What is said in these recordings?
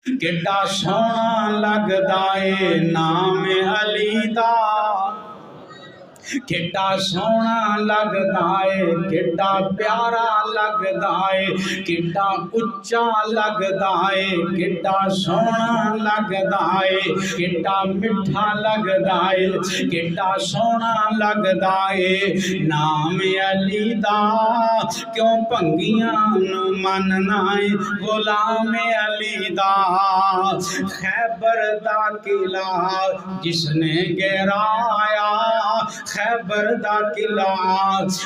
किड्डा सोहना लगदा ए नाम अली दा, किड्डा सोहना लगदा ए, किड्डा प्यारा लगदा ए, किड्डा उच्चा लगदा ए, किड्डा सोहना लगदा ए, किड्डा मिठा लगदा ए, किड्डा सोहना लगदा ए नाम अली दा। क्यों भंगियां नू मनना ए गुलाम अली दा। खैबर दा किला जिसने गिराया, खैबर दा किला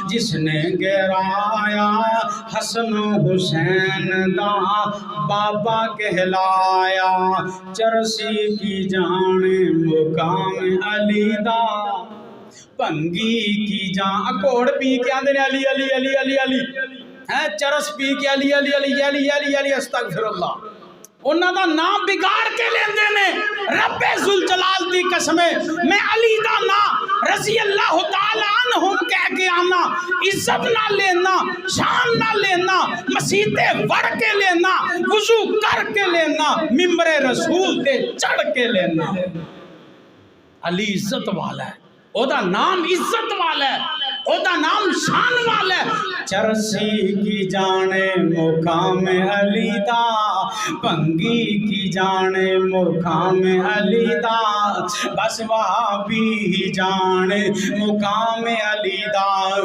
जिसने गिराया, हसन हुसैन दा बाबा कहलाया। चरसी की जाने मुकाम अली दा, भंगी की जान अकोड़ पी के आंदे अली अली अली अली अली है, चरस पी के अली अली अली अली अली अली अस्तगफिरुल्लाह। उन्होंने नाम बिगाड़ के लेंदे ने। रब्बे जुल जलाल दी कसमे मैं अली दा ना रज़ी अल्लाह तआला अन्हुम कह के आना, इज्जत ना लेना, शान ना लेना, मसीते वड़ के लेना, वुजू कर के लेना, मिंबरे रसूल ते चढ़ के लेना। अली इज्जत वाला है, ओदा नाम इज्जत वाला है, ओदा नाम शान वाला है। चरसी की जाने मुकाम अली दा, भंगी की जाने मुकाम अली दा, बस वहाबी ही जाने मुकाम अली दा।